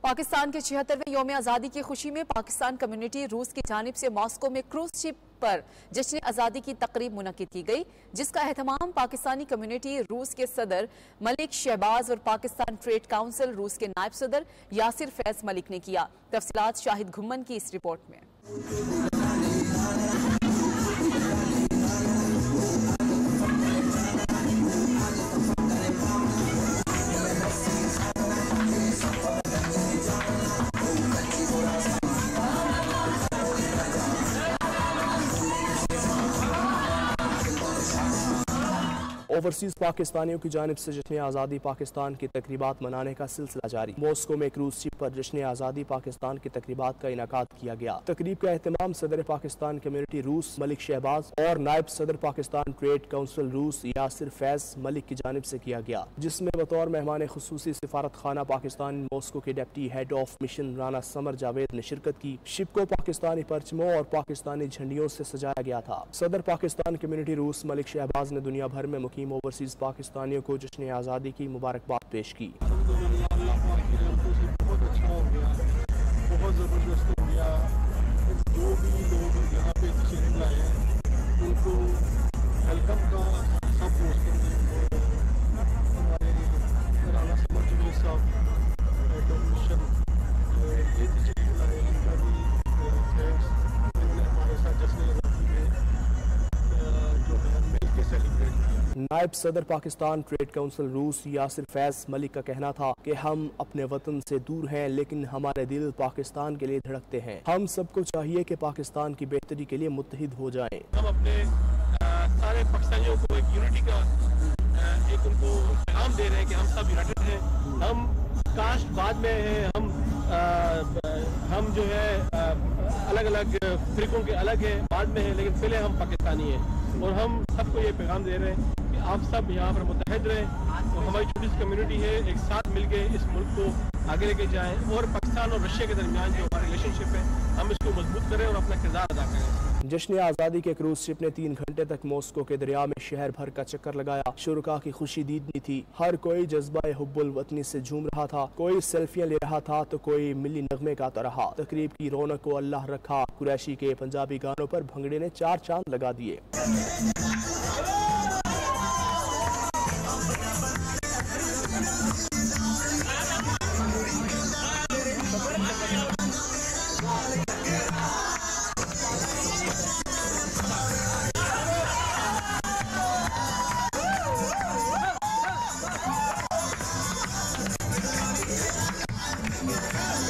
पाकिस्तान के 76वें यौम आज़ादी की खुशी में पाकिस्तान कम्युनिटी रूस की जानिब से मॉस्को में क्रूज शिप पर जश्न आज़ादी की तकरीब मुनक्किद की गई, जिसका एहतमाम पाकिस्तानी कम्युनिटी रूस के सदर मलिक शहबाज और पाकिस्तान ट्रेड काउंसिल रूस के नायब सदर यासिर फैज मलिक ने किया। तफसीलात शाहिद घुम्मन की इस रिपोर्ट में। ओवरसीज पाकिस्तानियों की जानिब से जश्न आज़ादी पाकिस्तान की तकरीबात मनाने का सिलसिला जारी। मॉस्को में क्रूज शिप पर जश्न आज़ादी पाकिस्तान की तकरीबात का इनाकाद किया गया। तकरीब का एहतमाम सदर पाकिस्तान कम्युनिटी रूस मलिक शहबाज और नायब सदर पाकिस्तान ट्रेड काउंसिल रूस यासिर फैज मलिक की जानिब से किया गया, जिसमें बतौर मेहमान खुसूसी सिफारत खाना पाकिस्तान मॉस्को के deputy head of mission Rana Samar Javed ने शिरकत की। शिप को पाकिस्तानी परचमों और पाकिस्तानी झंडियों से सजाया गया था। सदर पाकिस्तान कम्युनिटी रूस मलिक शहबाज ने दुनिया भर में मुकीम ओवरसीज पाकिस्तानियों को जश्न आज़ादी की मुबारकबाद पेश की। बहुत अच्छा हो गया, बहुत ज़बरदस्त हो गया। जो भी लोग यहाँ पे तशरीफ लाए हैं उनको वेलकम का सब दोस्तों ने, हमारे राना समर जावेद साहब हेड ऑफ मिशन ये तशरीफ लाए, इनका भी थैंक्स। इन्होंने हमारे साथ जश्न आज़ादी में जो है मिल के सेलिब्रेट किया। नायब सदर पाकिस्तान ट्रेड काउंसिल रूस यासिर फैज मलिक का कहना था कि हम अपने वतन से दूर हैं, लेकिन हमारे दिल पाकिस्तान के लिए धड़कते हैं। हम सबको चाहिए कि पाकिस्तान की बेहतरी के लिए मुत्तहिद हो जाएं। हम अपने सारे पाकिस्तानियों को एक यूनिटी का एक उनको पैगाम दे रहे हैं कि हम सब यूनाइटेड हैं। हम कास्ट बाद में हैं, हम जो है अलग अलग फिरकों के अलग हैं, बाद में हैं, लेकिन पहले हम पाकिस्तानी हैं। और हम सबको ये पैगाम दे रहे हैं कि आप सब यहाँ पर मुत्तहिद रहें। तो हमारी छोटी सी कम्युनिटी है, एक साथ मिलकर इस मुल्क को आगे लेके जाएं और पाकिस्तान और रशिया के दरमियान जो हमारा रिलेशनशिप है हम इसको मजबूत करें और अपना किरदार अदा करें। जश्न आज़ादी के क्रूज शिप ने 3 घंटे तक मॉस्को के दरिया में शहर भर का चक्कर लगाया। शुरका की खुशी दीदनी थी। हर कोई जज्बा हुब्बुल वतनी से झूम रहा था। कोई सेल्फियां ले रहा था तो कोई मिली नगमे गाता रहा। तकरीब की रौनक को अल्लाह रखा। कुरैशी के पंजाबी गानों पर भंगड़े ने 4 चांद लगा दिए।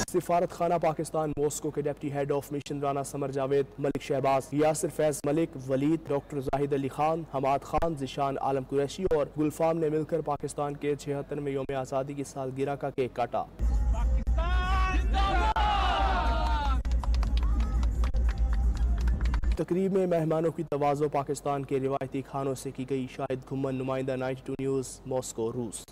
सिफारत खाना पाकिस्तान मॉस्को के deputy head of mission Rana Samar Javed Malik Shahbaz Yasir Faiz Malik Waleed doctor Zahid Ali Khan Hammad Khan Zeeshan Alam Qureshi और गुलफाम ने मिलकर पाकिस्तान के 76वें यौम आज़ादी की सालगिरह का केक काटा। तकरीब में मेहमानों की तवाज़ो पाकिस्तान के रिवायती खानों से की गई। शाहिद घुम्मन, नुमाइंदा 92 न्यूज़, मॉस्को, रूस।